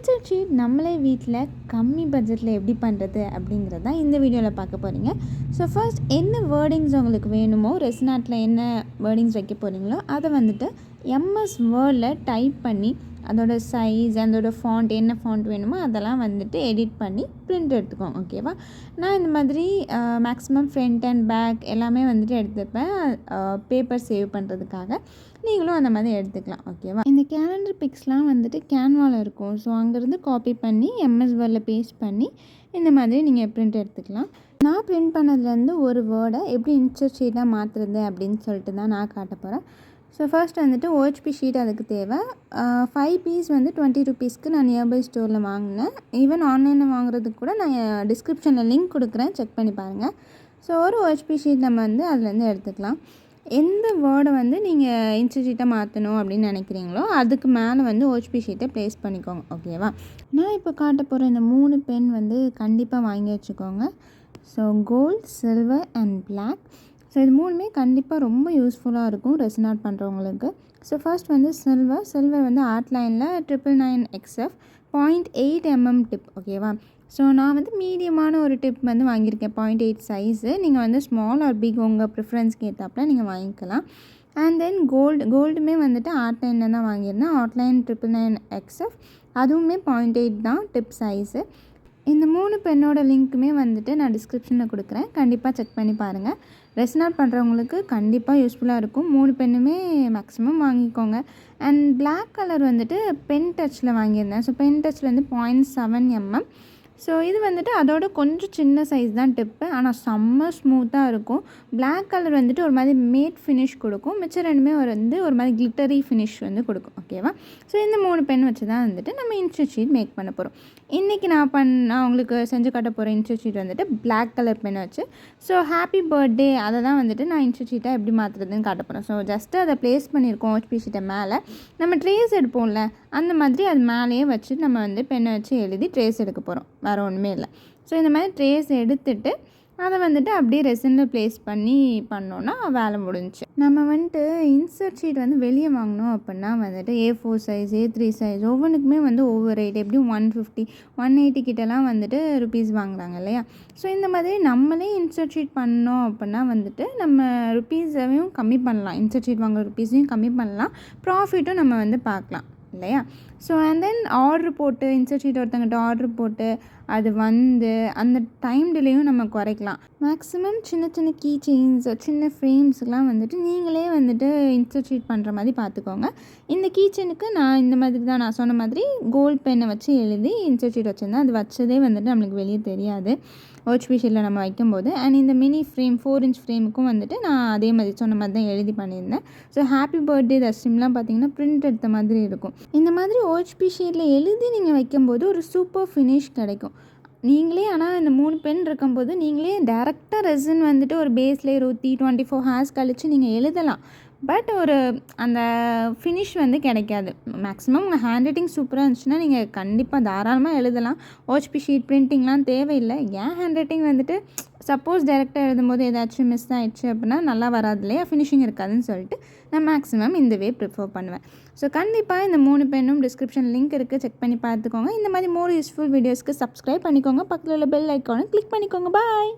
Insert sheet நம்மளே வீட்டில் கம்மி பட்ஜெட்டில் எப்படி பண்ணுறது அப்படிங்கிறது தான் இந்த வீடியோவில் பார்க்க போகிறீங்க. ஸோ ஃபர்ஸ்ட் என்ன வேர்டிங்ஸ் உங்களுக்கு வேணுமோ, ரெசின் ஆர்ட்டில் என்ன வேர்டிங்ஸ் வைக்க போகிறீங்களோ அதை வந்துட்டு எம்எஸ் வேர்டில் டைப் பண்ணி அதோட சைஸ், அதோட ஃபாண்ட், என்ன ஃபாண்ட் வேணுமோ அதெல்லாம் வந்துட்டு எடிட் பண்ணி பிரிண்ட் எடுத்துக்கோங்க. ஓகேவா? நான் இந்த மாதிரி மேக்ஸிமம் ஃப்ரண்ட் அண்ட் பேக் எல்லாமே வந்துட்டு எடுத்துப்பேன் பேப்பர் சேவ் பண்ணுறதுக்காக. நீங்களும் அந்த மாதிரி எடுத்துக்கலாம். ஓகேவா? இந்த கேலண்டர் பிக்ஸ்லாம் வந்துட்டு கேன்வாவில் இருக்கும். ஸோ அங்கேருந்து காப்பி பண்ணி எம்எஸ் வேர்டில் பேஸ்ட் பண்ணி இந்த மாதிரி நீங்கள் பிரிண்ட் எடுத்துக்கலாம். நான் பிரிண்ட் பண்ணதுலேருந்து ஒரு வேர்டை எப்படி இன்சர்ட் ஷீட்டாக மாற்றுறது அப்படின்னு சொல்லிட்டு தான் நான் காட்ட போகிறேன். ஸோ ஃபர்ஸ்ட் வந்துட்டு OHP ஷீட் அதுக்கு தேவை. 5 பீஸ் வந்து 20 ருபீஸ்க்கு நான் நியர்பை ஸ்டோரில் வாங்கினேன். ஈவன் ஆன்லைனில் வாங்குறதுக்கு கூட நான் டிஸ்கிரிப்ஷனில் லிங்க் கொடுக்குறேன், செக் பண்ணி பாருங்கள். ஸோ ஒரு OHP ஷீட் நம்ம வந்து அதுலேருந்து எடுத்துக்கலாம். எந்த வேர்டை வந்து நீங்கள் இன்சர்ட் ஷீட்டாக மாற்றணும் அப்படின்னு நினைக்கிறீங்களோ அதுக்கு மேலே வந்து OHP ஷீட்டை ப்ளேஸ் பண்ணிக்கோங்க. ஓகேவா? நான் இப்போ காட்ட போகிற இந்த 3 பென் வந்து கண்டிப்பாக வாங்கி வச்சுக்கோங்க. So gold, silver and black. So இது 3மே கண்டிப்பாக ரொம்ப யூஸ்ஃபுல்லாக இருக்கும் ரெசின் ஆர்ட் பண்ணுறவங்களுக்கு. ஸோ ஃபர்ஸ்ட் வந்து சில்வர் வந்து ஆர்ட் லைனில் 999 XF 0.8 mm டிப். ஓகேவா? ஸோ நான் வந்து மீடியமான ஒரு டிப் வந்து வாங்கியிருக்கேன், 0.8 சைஸு. நீங்கள் வந்து ஸ்மால் ஆர் பிக் உங்கள் ப்ரிஃபரன்ஸ்க்கு ஏற்றாப்புல நீங்கள் வாங்கிக்கலாம். அண்ட் தென் கோல்டுமே வந்துட்டு ஆர்ட் லைனில் தான் வாங்கியிருந்தேன். ஆர்ட் லைன் 999 XF, அதுவுமே 0.8 தான் டிப் சைஸு. இந்த 3 பென்னோட லிங்க்குமே வந்துட்டு நான் டிஸ்கிரிப்ஷனில் கொடுக்குறேன், கண்டிப்பாக செக் பண்ணி பாருங்கள். ரெசின் ஆர்ட் பண்ணுறவங்களுக்கு கண்டிப்பாக யூஸ்ஃபுல்லாக இருக்கும். 3 பென்னுமே மேக்ஸிமம் வாங்கிக்கோங்க. அண்ட் பிளாக் கலர் வந்துட்டு பென் டச்சில் வாங்கியிருந்தேன். ஸோ பென் டச்சில் வந்து 0.7 mm. ஸோ இது வந்துட்டு அதோட கொஞ்சம் சின்ன சைஸ் தான் டிப்பு, ஆனால் செம்ம ஸ்மூத்தாக இருக்கும். பிளாக் கலர் வந்துட்டு ஒரு மாதிரி மேட் ஃபினிஷ் கொடுக்கும், மிச்சம் ரெண்டுமே வந்து ஒரு மாதிரி கிளிட்டரி ஃபினிஷ் வந்து கொடுக்கும். ஓகேவா? ஸோ இந்த 3 பென் வச்சு தான் வந்துட்டு நம்ம இன்சர்ட் ஷீட் மேக் பண்ண போகிறோம். இன்றைக்கி நான் உங்களுக்கு செஞ்சு காட்ட போகிற இன்சர்ட் ஷீட் வந்துட்டு பிளாக் கலர் பென் வச்சு. ஸோ ஹாப்பி பர்த்டே அதை தான் வந்துட்டு நான் இன்சர்ட் ஷீட்டாக எப்படி மாற்றுறதுன்னு காட்ட போகிறேன். ஸோ ஜஸ்ட்டு அதை ப்ளேஸ் பண்ணியிருக்கோம் OHP ஷீட்டை மேலே. நம்ம ட்ரேஸ் எடுப்போம்ல, அந்த மாதிரி அது மேலேயே வச்சு நம்ம வந்து பெண்ணை வச்சு எழுதி ட்ரேஸ் எடுக்க போகிறோம், வேறு ஒன்றுமே இல்லை. ஸோ இந்த மாதிரி ட்ரேஸ் எடுத்துகிட்டு அதை வந்துட்டு அப்படியே ரெசினில் ப்ளேஸ் பண்ணி பண்ணோன்னா வேலை முடிஞ்சிச்சு. நம்ம வந்துட்டு இன்சர்ட் ஷீட் வந்து வெளியே வாங்கினோம் அப்படின்னா வந்துட்டு A4 சைஸ், A3 சைஸ் ஒவ்வொன்றுக்குமே வந்து ஒவ்வொரு ரேட், எப்படியும் 150 180 கிட்டலாம் வந்துட்டு ருபீஸ் வாங்குறாங்க இல்லையா? ஸோ இந்த மாதிரி நம்மளே இன்சர்ட் ஷீட் பண்ணோம் அப்படின்னா வந்துட்டு நம்ம ருபீஸையும் கம்மி பண்ணலாம், இன்சர்ட் ஷீட் வாங்குற ருபீஸையும் கம்மி பண்ணலாம், ப்ராஃபிட்டும் நம்ம வந்து பார்க்கலாம் இல்லையா? ஸோ அண்ட் தென் ஆர்டர் போட்டு இன்சர்ட் ஷீட் ஒருத்தங்கிட்ட ஆர்டர் போட்டு அது வந்து அந்த டைம் டிலேயும் நம்ம குறைக்கலாம். மேக்ஸிமம் சின்ன சின்ன கீ செயின்ஸ், சின்ன ஃப்ரேம்ஸ்லாம் வந்துட்டு நீங்களே வந்துட்டு இன்சர்ட் ஷீட் பண்ணுற மாதிரி பார்த்துக்கோங்க. இந்த கீ செயினுக்கு நான் இந்த மாதிரி தான் நான் சொன்ன மாதிரி கோல்ட் பென்னை வச்சு எழுதி இன்சர்ட் ஷீட் வச்சுருந்தேன். அது வச்சதே வந்துட்டு நம்மளுக்கு வெளியே தெரியாது OHP ஷீட்டில் நம்ம வைக்கும்போது. அண்ட் இந்த மினி ஃப்ரேம் 4 inch ஃப்ரேமுக்கும் வந்துட்டு நான் அதே மாதிரி சொன்ன மாதிரி தான் எழுதி பண்ணியிருந்தேன். ஸோ ஹாப்பி பர்த்டே தஸ்டிம்லாம் பார்த்தீங்கன்னா பிரிண்ட் எடுத்த மாதிரி இருக்கும். இந்த மாதிரி OHP ஷீட்டில் எழுதி நீங்கள் வைக்கும்போது ஒரு சூப்பர் ஃபினிஷ் கிடைக்கும். நீங்களே ஆனால் இந்த 3 பென் இருக்கும்போது நீங்களே டேரெக்டாக ரெசின் வந்துட்டு ஒரு பேஸ்லேயே ஊற்றி 24 hours கழித்து நீங்கள் எழுதலாம். பட் ஒரு அந்த ஃபினிஷ் வந்து கிடைக்காது. மேக்ஸிமம் உங்கள் ஹேண்ட் ரைட்டிங் சூப்பராக இருந்துச்சுன்னா நீங்கள் கண்டிப்பாக தாராளமாக எழுதலாம். OHP ஷீட் பிரிண்டிங்லாம் தேவையில்லை. ஏன் ஹேண்ட் ரைட்டிங் வந்துட்டு சப்போஸ் டேரெக்டாக எழுதும்போது ஏதாச்சும் மிஸ் ஆகிடுச்சு அப்படின்னா நல்லா வராது இல்லையா, ஃபினிஷிங் இருக்காதுன்னு சொல்லிட்டு நான் மேக்ஸிமம் இந்த வே ப்ரிஃபர் பண்ணுவேன். ஸோ கண்டிப்பாக இந்த 3 பென்னும் டிஸ்கிரிப்ஷன் லிங்க் இருக்குது, செக் பண்ணி பார்த்துக்கோங்க. இந்த மாதிரி மோர் யூஸ்ஃபுல் வீடியோஸ்க்கு சப்ஸ்கிரைப் பண்ணிக்கோங்க, பக்கத்தில் உள்ள பெல் ஐக்கானை கிளிக் பண்ணிக்கோங்க. பாய்.